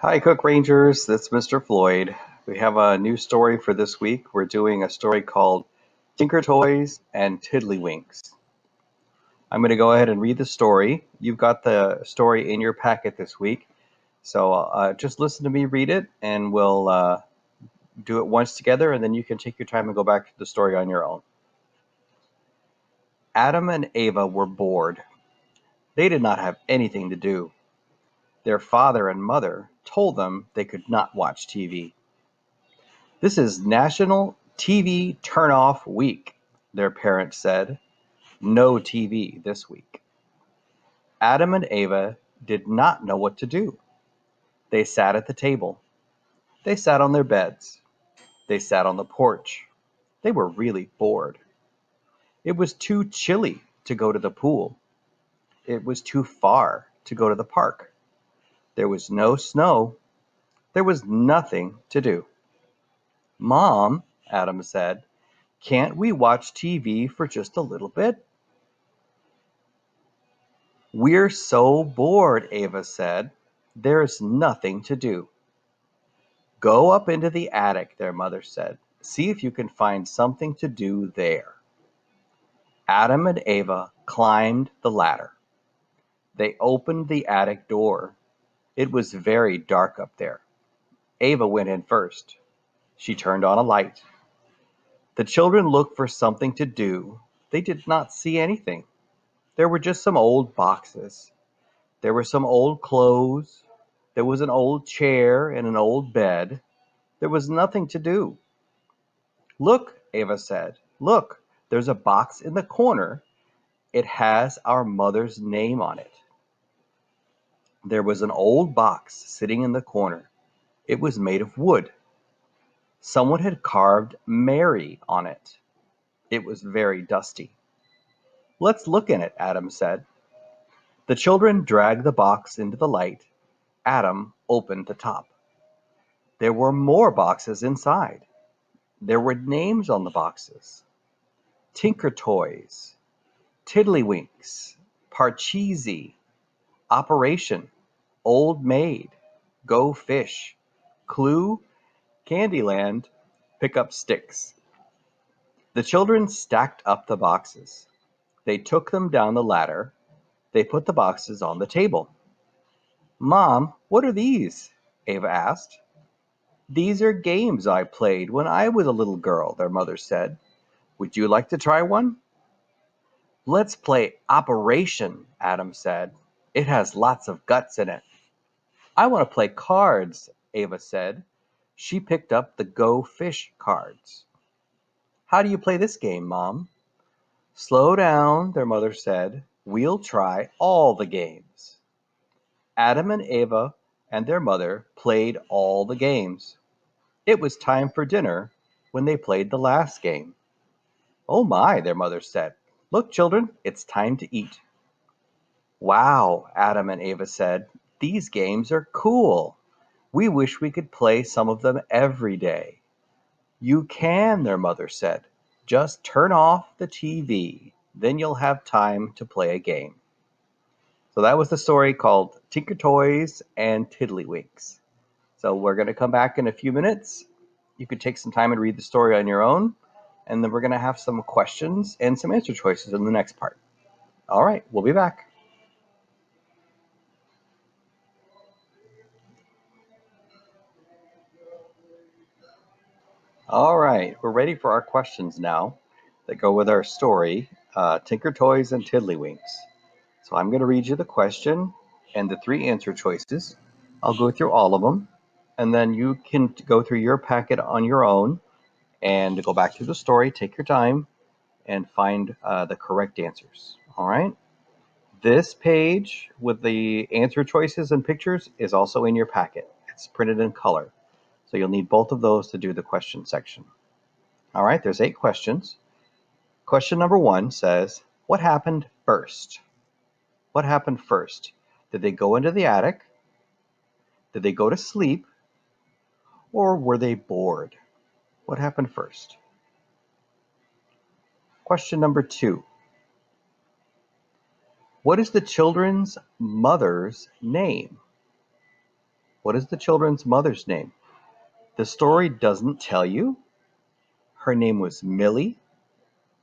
Hi, Cook Rangers. That's Mr. Floyd. We have a new story for this week. We're doing a story called Tinkertoys and Tiddlywinks. I'm going to go ahead and read the story. You've got the story in your packet this week. So just listen to me read it, and we'll do it once together, and then you can take your time and go back to the story on your own. Adam and Ava were bored. They did not have anything to do. Their father and mother told them they could not watch TV. This is National TV Turn-Off Week, their parents said. No TV this week. Adam and Ava did not know what to do. They sat at the table. They sat on their beds. They sat on the porch. They were really bored. It was too chilly to go to the pool. It was too far to go to the park. There was no snow. There was nothing to do. Mom, Adam said, can't we watch TV for just a little bit? We're so bored, Ava said. There's nothing to do. Go up into the attic, their mother said. See if you can find something to do there. Adam and Ava climbed the ladder. They opened the attic door. It was very dark up there. Ava went in first. She turned on a light. The children looked for something to do. They did not see anything. There were just some old boxes. There were some old clothes. There was an old chair and an old bed. There was nothing to do. Look, Ava said. Look, there's a box in the corner. It has our mother's name on it. There was an old box sitting in the corner. It was made of wood. Someone had carved Mary on it. It was very dusty. Let's look in it, Adam said. The children dragged the box into the light. Adam opened the top. There were more boxes inside. There were names on the boxes. Tinkertoys, Tiddlywinks, Parcheesi, Operation, Old Maid, Go Fish, Clue, Candyland, Pick Up Sticks. The children stacked up the boxes. They took them down the ladder. They put the boxes on the table. Mom, what are these? Ava asked. These are games I played when I was a little girl, their mother said. Would you like to try one? Let's play Operation, Adam said. It has lots of guts in it. I want to play cards, Ava said. She picked up the Go Fish cards. How do you play this game, Mom? Slow down, their mother said. We'll try all the games. Adam and Ava and their mother played all the games. It was time for dinner when they played the last game. Oh my, their mother said. Look, children, it's time to eat. Wow, Adam and Ava said. These games are cool. We wish we could play some of them every day. You can, their mother said. Just turn off the TV. Then you'll have time to play a game. So that was the story called Tinkertoys and Tiddlywinks. So we're going to come back in a few minutes. You could take some time and read the story on your own. And then we're going to have some questions and some answer choices in the next part. All right, we'll be back. All right, we're ready for our questions now that go with our story, Tinkertoys and Tiddlywinks. So I'm going to read you the question and the three answer choices. I'll go through all of them, and then you can go through your packet on your own and go back through the story, take your time, and find the correct answers. All right? This page with the answer choices and pictures is also in your packet. It's printed in color. So you'll need both of those to do the question section. All right, there's 8 questions. Question number 1 says, what happened first? What happened first? Did they go into the attic? Did they go to sleep? Or were they bored? What happened first? Question number 2. What is the children's mother's name? What is the children's mother's name? The story doesn't tell you. Her name was Millie,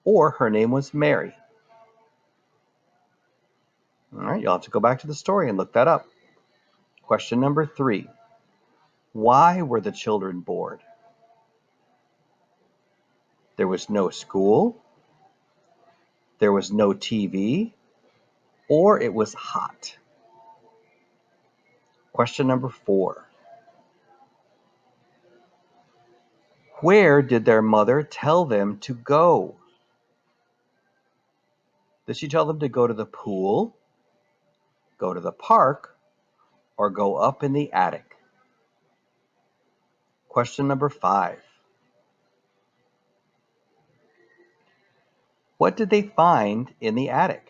or her name was Mary. All right, you'll have to go back to the story and look that up. Question number 3. Why were the children bored? There was no school, there was no TV, or it was hot. Question number 4. Where did their mother tell them to go? Did she tell them to go to the pool, go to the park, or go up in the attic? Question number 5. What did they find in the attic?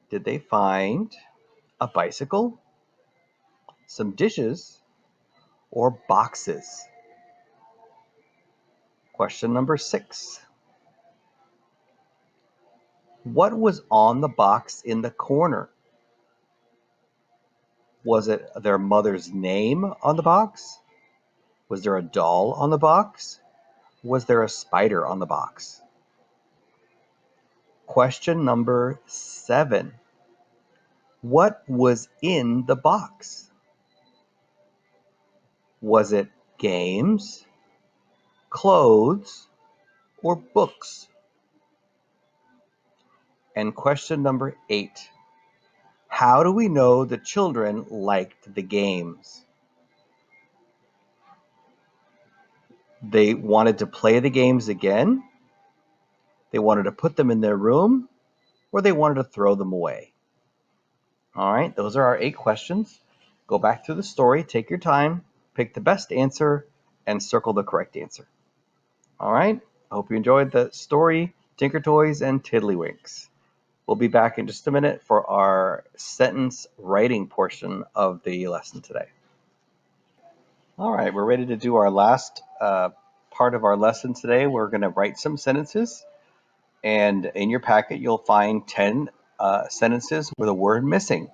Did they find a bicycle, some dishes, or boxes? Question number 6. What was on the box in the corner? Was it their mother's name on the box? Was there a doll on the box? Was there a spider on the box? Question number 7. What was in the box? Was it games, clothes, or books? And question number 8. How do we know the children liked the games? They wanted to play the games again, they wanted to put them in their room, or they wanted to throw them away. All right, those are our 8 questions. Go back through the story, take your time, pick the best answer, and circle the correct answer. All right, I hope you enjoyed the story, Tinkertoys and Tiddlywinks. We'll be back in just a minute for our sentence writing portion of the lesson today. All right, we're ready to do our last part of our lesson today. We're going to write some sentences, and in your packet you'll find 10 sentences with a word missing.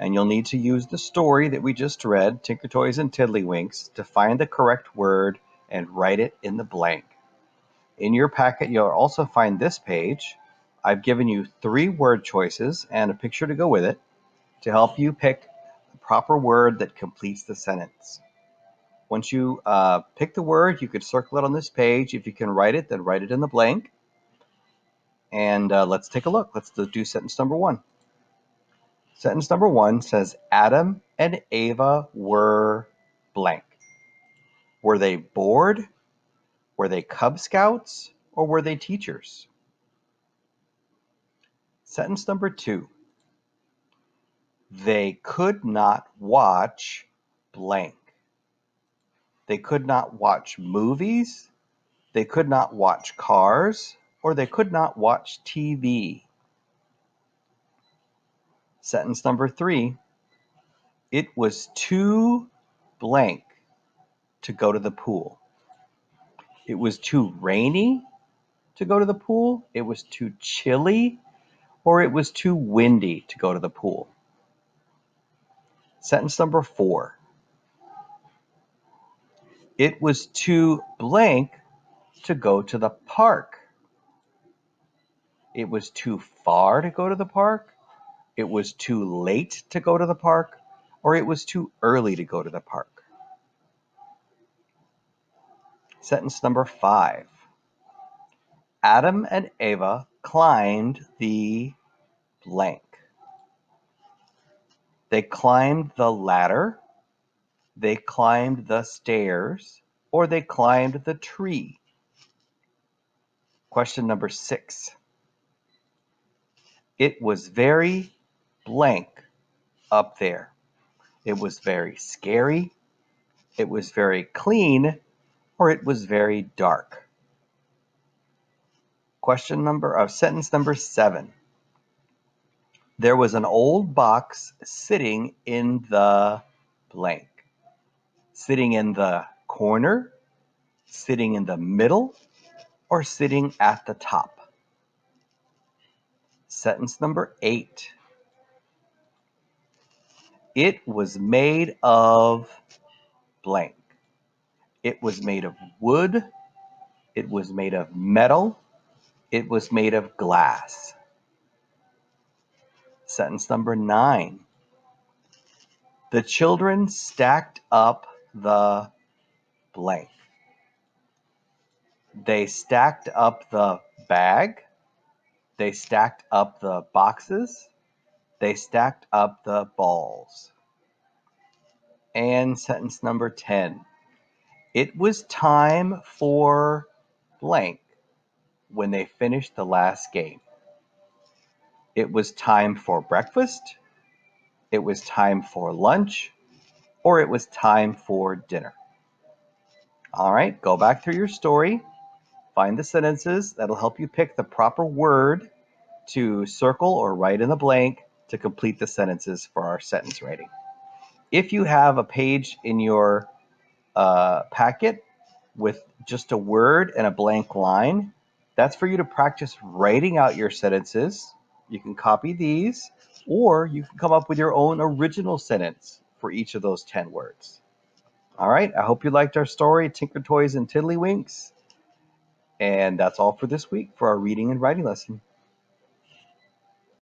And you'll need to use the story that we just read, Tinkertoys and Tiddlywinks, to find the correct word and write it in the blank. In your packet, you'll also find this page. I've given you 3 word choices and a picture to go with it to help you pick the proper word that completes the sentence. Once you pick the word, you could circle it on this page. If you can write it, then write it in the blank. And let's take a look. Let's do sentence number 1. Sentence number 1 says, Adam and Ava were blank. Were they bored? Were they Cub Scouts? Or were they teachers? Sentence number 2. They could not watch blank. They could not watch movies. They could not watch cars. Or they could not watch TV. Sentence number 3. It was too blank to go to the pool. It was too rainy to go to the pool. It was too chilly, or it was too windy to go to the pool. Sentence number 4. It was too blank to go to the park. It was too far to go to the park. It was too late to go to the park, or it was too early to go to the park. Sentence number 5. Adam and Eva climbed the blank. They climbed the ladder, they climbed the stairs, or they climbed the tree. Question number 6. It was very blank up there. It was very scary, it was very clean, or it was very dark. Sentence number 7. There was an old box sitting in the blank. Sitting in the corner, sitting in the middle, or sitting at the top. Sentence number 8. It was made of blank. It was made of wood. It was made of metal. It was made of glass. Sentence number 9. The children stacked up the blank. They stacked up the bag. They stacked up the boxes. They stacked up the balls. And sentence number 10. It was time for blank when they finished the last game. It was time for breakfast. It was time for lunch. Or it was time for dinner. All right, go back through your story. Find the sentences that'll help you pick the proper word to circle or write in the blank to complete the sentences for our sentence writing. If you have a page in your packet with just a word and a blank line, that's for you to practice writing out your sentences. You can copy these, or you can come up with your own original sentence for each of those 10 words. All right, I hope you liked our story, Tinkertoys and Tiddlywinks. And that's all for this week for our reading and writing lesson.